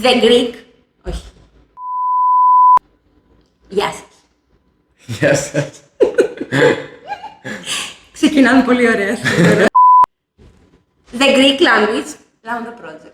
The Greek. Όχι. Γεια σας. Γεια σας. Ξεκινάμε πολύ ωραία σήμερα. The Greek Language Lambda Project.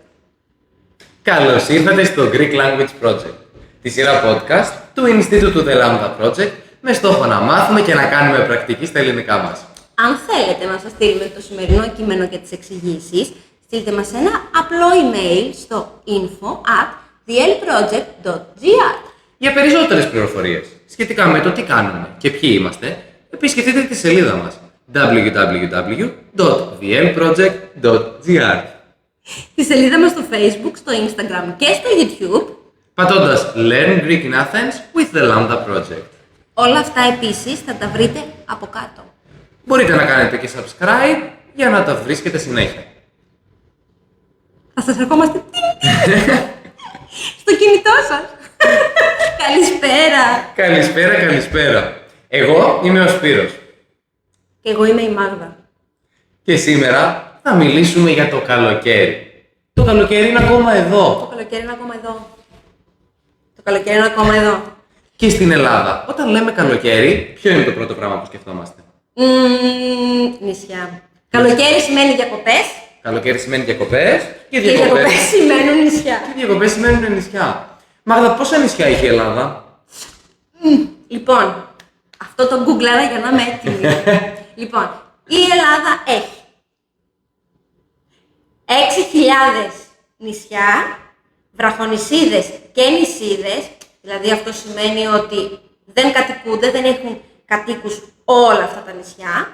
Καλώς ήρθατε στο Greek Language Project, τη σειρά podcast του Ινστιτούτου The Lambda Project, με στόχο να μάθουμε και να κάνουμε πρακτική στα ελληνικά μας. Αν θέλετε να σας στείλουμε το σημερινό κείμενο και τις εξηγήσεις, στείλτε μας ένα απλό email στο info@dlproject.gr. Για περισσότερες πληροφορίες σχετικά με το τι κάνουμε και ποιοι είμαστε, επισκεφτείτε τη σελίδα μας www.dlproject.gr, Τη σελίδα μας στο Facebook, στο Instagram και στο YouTube. πατώντας Learn Greek in Athens with the Lambda Project. Όλα αυτά επίσης θα τα βρείτε από κάτω. Μπορείτε να κάνετε και subscribe για να τα βρίσκετε συνέχεια. Θα σας ερχόμαστε στο κινητό σας. Καλησπέρα. Καλησπέρα. Εγώ είμαι ο Σπύρος. Και εγώ είμαι η Μάγδα. Και σήμερα θα μιλήσουμε για το καλοκαίρι. Το καλοκαίρι είναι ακόμα Το εδώ. καλοκαίρι είναι ακόμα εδώ. Το καλοκαίρι είναι ακόμα εδώ. Και στην Ελλάδα, όταν λέμε καλοκαίρι, ποιο είναι το πρώτο πράγμα που σκεφτόμαστε? Νησιά. Καλοκαίρι σημαίνει διακοπές. Καλοκαίρι σημαίνει διακοπές και Και διακοπές σημαίνουν νησιά. διακοπές σημαίνουν νησιά. Μάγδα, πόσα νησιά έχει η Ελλάδα? Λοιπόν, αυτό το γκουγκλάρα για να είμαι έτοιμη. Λοιπόν, η Ελλάδα έχει 6.000 νησιά, βραχονησίδες και νησίδες, δηλαδή αυτό σημαίνει ότι δεν κατοικούνται, δεν έχουν κατοίκους όλα αυτά τα νησιά.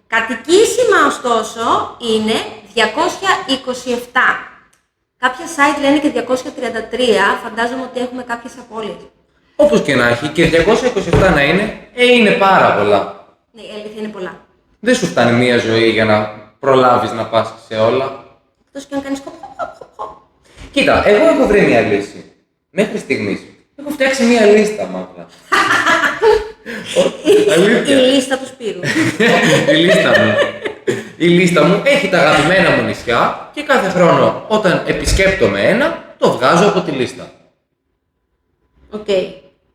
Κατοικήσιμα ωστόσο είναι 227. Κάποια site λένε και 233, φαντάζομαι ότι έχουμε κάποιες απώλειες. Όπως και να έχει, και 227 να είναι, είναι πάρα πολλά. Ναι, η αλήθεια είναι πολλά. Δεν σου φτάνει μία ζωή για να προλάβεις να πας σε όλα. Εκτός και αν κάνεις χοπ. Κοίτα, εγώ έχω βρει μία λύση. Μέχρι στιγμής. Έχω φτιάξει μία λίστα, Μάγδα. Η Αλήθεια. λίστα του Σπύρου. Η λίστα μου. Η λίστα μου έχει τα αγαπημένα μου νησιά και κάθε χρόνο όταν επισκέπτομαι ένα, το βγάζω από τη λίστα. Οκ,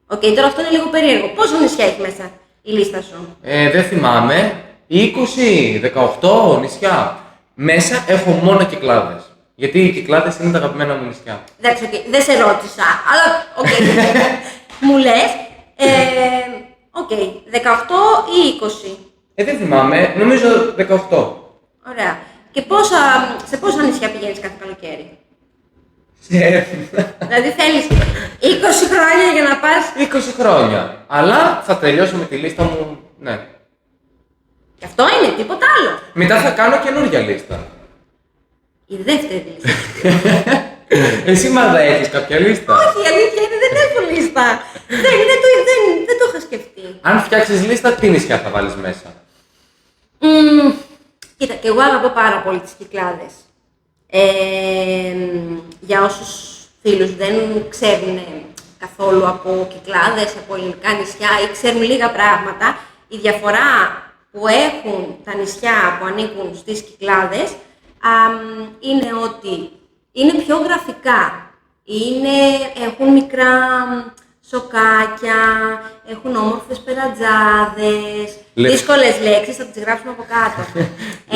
τώρα αυτό είναι λίγο περίεργο. Πόσα νησιά έχει μέσα η λίστα σου? Δεν θυμάμαι. 20, 18 νησιά. Μέσα έχω μόνο Κυκλάδες. Γιατί οι Κυκλάδες είναι τα αγαπημένα μου νησιά. Εντάξει, δεν σε ρώτησα, αλλά μου λες, 18 ή 20. Δεν θυμάμαι. Νομίζω 18. Ωραία. Και σε πόσα νησιά πηγαίνεις κάθε καλοκαίρι? Δηλαδή θέλεις 20 χρόνια για να πας? 20 χρόνια. Αλλά θα τελειώσω με τη λίστα μου, ναι. Και αυτό είναι, τίποτα άλλο. Μετά θα κάνω καινούργια λίστα. Η δεύτερη λίστα. Εσύ, Μάγδα, έχεις κάποια λίστα? Όχι, η αλήθεια είναι δεν έχω λίστα. Δεν το είχα σκεφτεί. Αν φτιάξεις λίστα, τι νησιά θα βάλεις μέσα? Κοίτα, και εγώ αγαπώ πάρα πολύ τις Κυκλάδες. Για όσους φίλους δεν ξέρουν καθόλου από Κυκλάδες, από ελληνικά νησιά ή ξέρουν λίγα πράγματα, η διαφορά που έχουν τα νησιά που ανήκουν στις Κυκλάδες είναι ότι είναι πιο γραφικά, έχουν μικρά σοκάκια, έχουν όμορφες περατζάδες, δύσκολες λέξεις, θα τις γράψουμε από κάτω.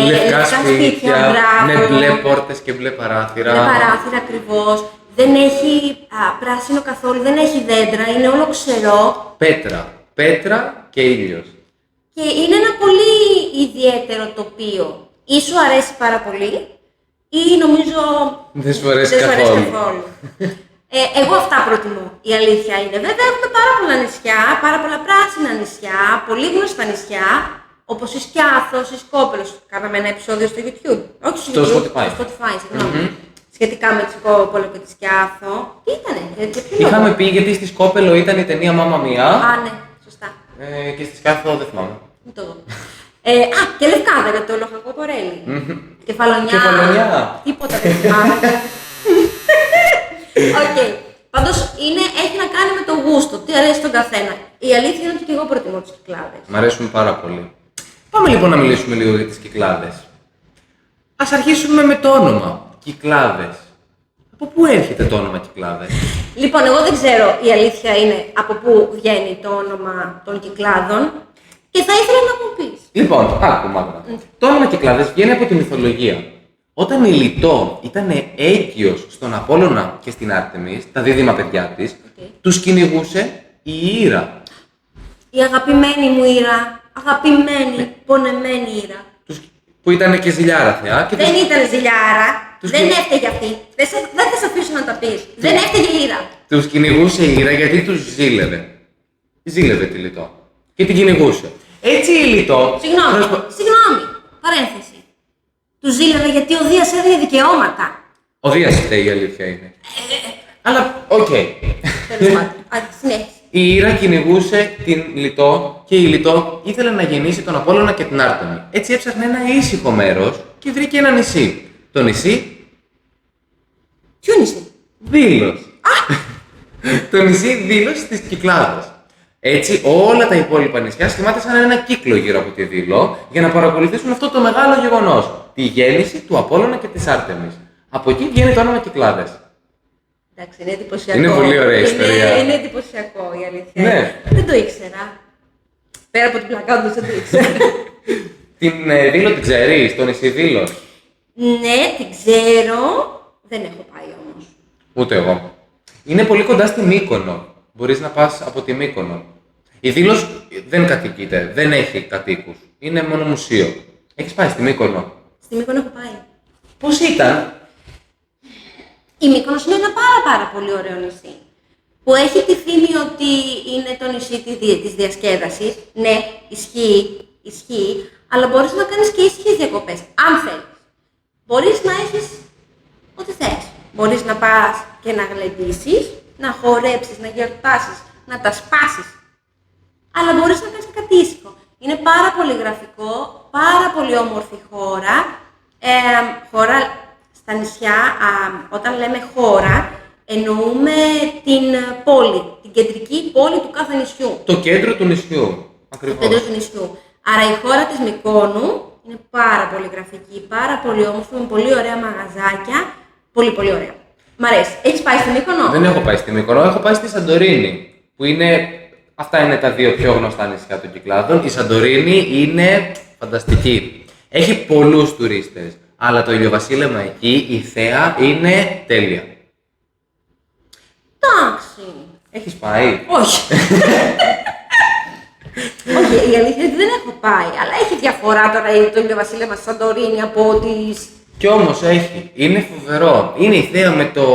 Λευκά σπίτια, με μπράβο. μπλε πόρτες και μπλε παράθυρα. Με παράθυρα ακριβώς. Δεν έχει πράσινο καθόλου, δεν έχει δέντρα, είναι όλο ξερό. Πέτρα και ήλιος. Και είναι ένα πολύ ιδιαίτερο τοπίο. Ή σου αρέσει πάρα πολύ, ή νομίζω Δεν σου αρέσει δεν σου αρέσει καθόλου. καθόλου. Εγώ αυτά προτιμώ. Η αλήθεια είναι. Βέβαια έχουμε πάρα πολλά νησιά, πάρα πολλά πράσινα νησιά, πολύ γνωστά νησιά, όπως η Σκιάθος, η Σκόπελος. Κάναμε ένα επεισόδιο στο YouTube. Όχι στο YouTube, Spotify. στο Spotify, συγγνώμη. Σχετικά με τη Σκόπελο και τη Σκιάθο. Τι ήτανε, για ποιο λόγο? Είχαμε πει γιατί στη Σκόπελο ήταν η ταινία Μάμα Μία Α, ναι, σωστά. και στη Σκιάθο δεν θυμάμαι. Μην το δω. Και Λευκάδα για το Λοχακό Κορέλι. Κεφαλονιά. Τίποτα δεν θυμάμαι. Οκ. Πάντως έχει να κάνει με το γούστο, τι αρέσει στον καθένα. Η αλήθεια είναι ότι και εγώ προτιμώ τις Κυκλάδες. Μ' αρέσουν πάρα πολύ. Πάμε λοιπόν να μιλήσουμε λίγο για τις Κυκλάδες. Ας αρχίσουμε με το όνομα. Κυκλάδες. Από πού έρχεται το όνομα Κυκλάδες? Λοιπόν, εγώ δεν ξέρω, η αλήθεια είναι από πού βγαίνει το όνομα των Κυκλάδων και θα ήθελα να μου πεις. Λοιπόν, άκου Μάγδα. Το όνομα Κυκλάδες βγαίνει από τη μυθολογία. Όταν η Λιτό ήταν έγκυος στον Απόλλωνα και στην Άρτεμις, τα δίδυμα παιδιά της, τους κυνηγούσε η Ήρα. Η αγαπημένη μου Ήρα, αγαπημένη, πονεμένη Ήρα. Που ήταν και ζηλιάρα θεά. Και Δεν ήταν ζηλιάρα, δεν έφταιγε αυτή. Δεν θα σε αφήσω να τα πεις. Δεν έφταιγε η Ήρα. Τους κυνηγούσε η Ήρα γιατί τους ζήλευε. Ζήλευε τη Λιτό. Και την κυνηγούσε. Έτσι η Λιτό. Συγγνώμη, παρένθεση. Τους ζήλευε γιατί ο Δίας έδινε δικαιώματα. Ο Δίας φταίει, η αλήθεια είναι. Αλλά, οκ. Τέλος πάντων, συνέχισε. Η Ήρα κυνηγούσε την Λιτό και η Λιτό ήθελε να γεννήσει τον Απόλλωνα και την Άρτεμη. Έτσι έψαχνε ένα ήσυχο μέρος και βρήκε ένα νησί. Το νησί. Ποιο νησί? Δήλος. Το νησί Δήλος της Κυκλάδας. Έτσι όλα τα υπόλοιπα νησιά σχημάτισαν ένα κύκλο γύρω από τη Δήλο για να παρακολουθήσουν αυτό το μεγάλο γεγονός. Τη γέννηση του Απόλλωνα και της Άρτεμις. Από εκεί βγαίνει το όνομα Κυκλάδες. Εντάξει, είναι εντυπωσιακό. Είναι πολύ ωραία ιστορία. Είναι εντυπωσιακό η αλήθεια. Ναι. Δεν το ήξερα. Πέρα από την πλακά, όντως δεν το ήξερα. Την Δήλο την ξέρεις, το νησί Δήλο? Ναι, την ξέρω. Δεν έχω πάει όμως. Ούτε εγώ. Είναι πολύ κοντά στη Μύκονο. Μπορείς να πας από τη Μύκονο. Η Δήλος δεν κατοικείται, δεν έχει κατοίκους. Είναι μόνο μουσείο. Έχεις πάει στη Μύκονο? Στη Μύκονο έχω πάει. Πώς ήταν? Η Μύκονος είναι ένα πάρα πολύ ωραίο νησί. Που έχει τη φήμη ότι είναι το νησί της διασκέδασης. Ναι, ισχύει, αλλά μπορείς να κάνεις και ήσυχες διακοπές, αν θέλεις. Μπορείς να έχεις ό,τι θες. Μπορείς να πας και να γλεντήσεις, να χορέψεις, να γιορτάσεις, να τα σπάσεις. Αλλά μπορείς να κάνεις και κάτι ήσυχο. Είναι πάρα πολύ γραφικό, πάρα πολύ όμορφη χώρα. Χώρα στα νησιά, όταν λέμε χώρα, εννοούμε την πόλη, την κεντρική πόλη του κάθε νησιού. Το κέντρο του νησιού. Ακριβώς. Το κέντρο του νησιού. Άρα η χώρα της Μυκόνου είναι πάρα πολύ γραφική, πάρα πολύ όμορφη, με πολύ ωραία μαγαζάκια. Πολύ ωραία. Μ' αρέσει. Έχεις πάει στη Μύκονο? Δεν έχω πάει στη Μύκονο, έχω πάει στη Σαντορίνη. Που είναι. Αυτά είναι τα δύο πιο γνωστά νησιά των Κυκλάδων. Η Σαντορίνη είναι φανταστική. Έχει πολλούς τουρίστες. Αλλά το ηλιοβασίλεμα εκεί, η θέα είναι τέλεια. Εντάξει. Έχεις πάει? Όχι. Όχι, η αλήθεια είναι ότι δεν έχω πάει. Αλλά έχει διαφορά τώρα το ηλιοβασίλεμα στη Σαντορίνη από τις. Κι όμως έχει. Είναι φοβερό. Είναι η θέα με το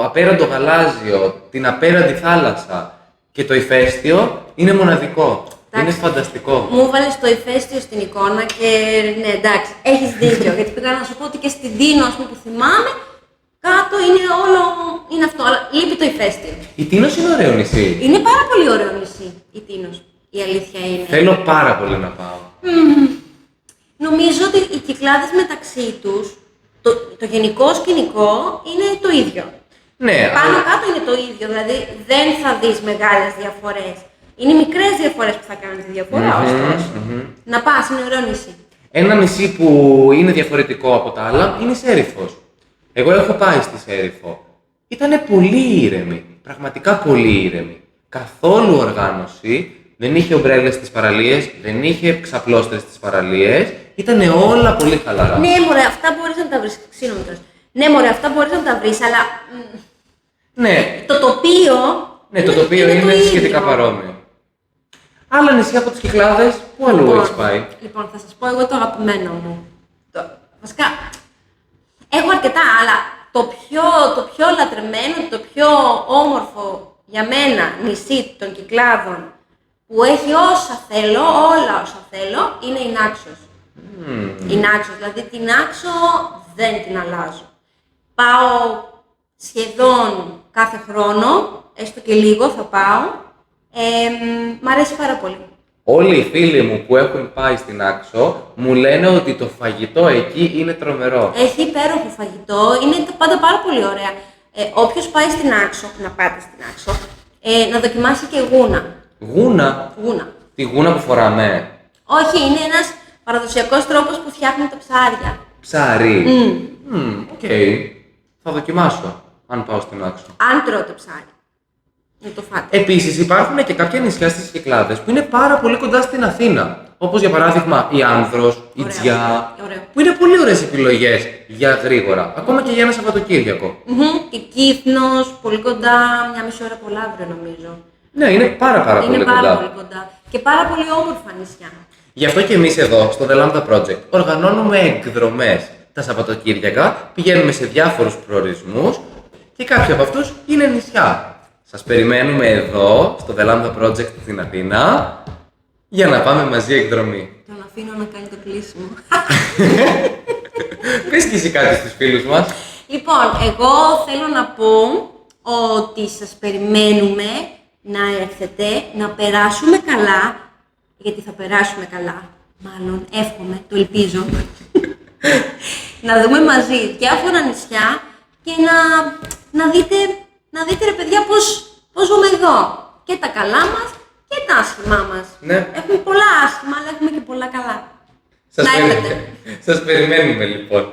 απέραντο γαλάζιο, την απέραντη θάλασσα και το ηφαίστειο είναι μοναδικό. Είναι φανταστικό. Μου έβαλες το ηφαίστειο στην εικόνα και ναι, εντάξει, έχεις δίκιο. Γιατί πήγα να σου πω ότι και στην Τίνο, ας πούμε, που θυμάμαι, κάτω είναι όλο. Είναι αυτό, αλλά λείπει το ηφαίστειο. Η Τίνος είναι ωραίο νησί. Είναι πάρα πολύ ωραίο νησί η Τίνος. Η αλήθεια είναι. Θέλω πάρα πολύ να πάω. Νομίζω ότι οι Κυκλάδες μεταξύ τους, το γενικό σκηνικό είναι το ίδιο. Ναι, Πάνω κάτω είναι το ίδιο, δηλαδή δεν θα δεις μεγάλες διαφορές. Είναι μικρές διαφορές που θα κάνουν τη διαφορά, ωστόσο. Να πας, είναι ωραίο νησί. Ένα νησί που είναι διαφορετικό από τα άλλα είναι η Σέριφος. Εγώ έχω πάει στη Σέριφο. Ήτανε πολύ ήρεμη. Πραγματικά πολύ ήρεμη. Καθόλου οργάνωση. Δεν είχε ομπρέλες στις παραλίες, δεν είχε ξαπλώστρες στις παραλίες. Ήτανε όλα πολύ χαλαρά. Ναι, μωρέ, αυτά μπορείς να τα βρεις. Συγγνώμη τώρα. Ναι, μωρέ, αυτά μπορείς να τα βρεις, αλλά. Ναι. Το τοπίο. Ναι, το τοπίο είναι σχετικά παρόμοιο. Άλλα νησιά από τις Κυκλάδες, πού αλλού έχεις πάει? Λοιπόν, θα σας πω εγώ το αγαπημένο μου. Βασικά, έχω αρκετά, αλλά το πιο λατρεμένο, το πιο όμορφο για μένα νησί των Κυκλάδων, που έχει όσα θέλω, όλα όσα θέλω, είναι η Νάξος. Η Νάξος, δηλαδή την Νάξο δεν την αλλάζω. Πάω σχεδόν κάθε χρόνο, έστω και λίγο θα πάω. Μ' αρέσει πάρα πολύ. Όλοι οι φίλοι μου που έχουν πάει στην Άξο μου λένε ότι το φαγητό εκεί είναι τρομερό. Έχει υπέροχο φαγητό, είναι πάντα πάρα πολύ ωραία. Όποιος πάει στην Άξο, να πάτε στην Άξο, να δοκιμάσει και γούνα. Γούνα? Γούνα. Τη γούνα που φοράμε? Όχι, είναι ένας παραδοσιακός τρόπος που φτιάχνουν τα ψάρια. Ψάρι. Οκ. Θα δοκιμάσω. αν πάω στην Άξο. Αν τρώτε ψάρι. Να το φάτε. Επίσης υπάρχουν και κάποια νησιά στις Κυκλάδες που είναι πάρα πολύ κοντά στην Αθήνα. Όπως για παράδειγμα η Άνδρος, η Ωραίο. Τζιά, Ωραίο. που είναι πολύ ωραίες επιλογές για γρήγορα, ακόμα και για ένα Σαββατοκύριακο. Και Κύθνος, πολύ κοντά, μια μισή ώρα από Λαύριο νομίζω. Ναι, είναι πάρα πολύ Είναι κοντά. πάρα πολύ κοντά. Και πάρα πολύ όμορφα νησιά. Γι' αυτό και εμείς εδώ, στο The Lambda Project, οργανώνουμε εκδρομές τα Σαββατοκύριακα, πηγαίνουμε σε διάφορους προορισμούς και κάποιοι από αυτούς είναι νησιά. Σας περιμένουμε εδώ, στο The Lambda Project στην Αθήνα, για να πάμε μαζί εκδρομή. Τον αφήνω να κάνει το κλείσιμο. Πες και εσύ κάτι στους φίλους μας. Λοιπόν, εγώ θέλω να πω ότι σας περιμένουμε να έρθετε, να περάσουμε καλά, γιατί θα περάσουμε καλά, μάλλον εύχομαι, το ελπίζω, να δούμε μαζί διάφορα νησιά και να δείτε ρε παιδιά πώς ζούμε εδώ, και τα καλά μας και τα άσχημά μας. Ναι. Έχουμε πολλά άσχημα, αλλά έχουμε και πολλά καλά. Σας περιμένουμε λοιπόν.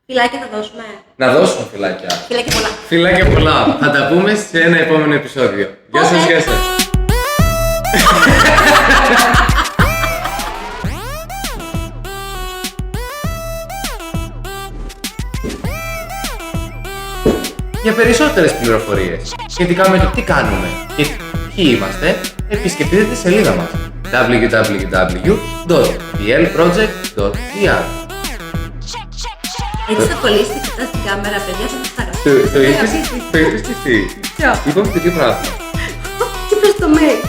Φιλάκια θα δώσουμε. Να δώσουμε φυλάκια. Φιλάκια πολλά. Φιλάκια πολλά. Θα τα πούμε σε ένα επόμενο επεισόδιο. Γεια σας, γεια σας. Για περισσότερες πληροφορίες σχετικά με το τι κάνουμε και ποιοι είμαστε, επισκεφτείτε τη σελίδα μας www.dlproject.gr. Έτσι θα κολλήσει και κοιτάς την κάμερα, παιδιά, θα φωτογραφίσει. Το είπες και εσύ. Ποιο? Είπαμε το ίδιο πράγμα. Τι πες το mail.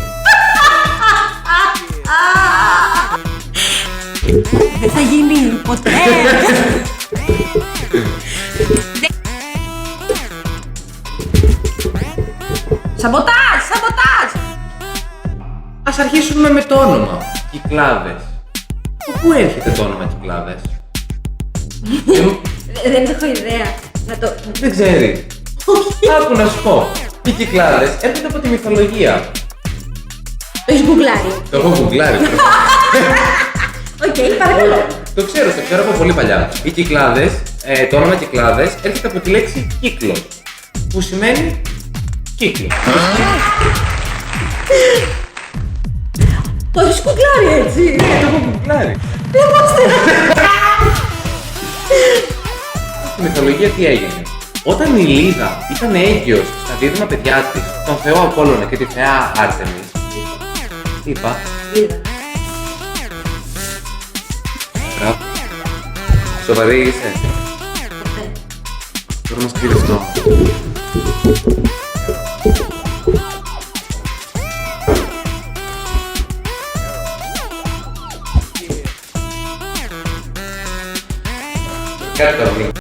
Δεν θα γίνει ποτέ. Σαμποτάζ, σαμποτάζ. Ας αρχίσουμε με το όνομα. Κυκλάδες. Από πού έρχεται το όνομα Κυκλάδες? Δεν έχω ιδέα. Να το... Δεν ξέρει. Άκου να σου πω. Οι Κυκλάδες έρχονται από τη μυθολογία. Το έχεις γκουγκλάρει. Το έχω γκουγκλάρει. Οκ, παρακαλώ. Το ξέρω από πολύ παλιά. Οι Κυκλάδες, το όνομα Κυκλάδες έρχεται από τη λέξη κύκλος, που σημαίνει κύκλο. Το έχεις γκουγκλάρει έτσι. Το έχω γκουγκλάρει. Στη μυθολογία τι έγινε? Όταν η Λίδα ήταν έγκυος στα δίδυμα παιδιά της, τον θεό Απόλλωνα και τη θεά Άρτεμις, τι είπα? Είδα. Μπράβο. Σοβαρή είσαι? Ποτέ. Τώρα μας πήρε αυτό. Κάτι θα βρει.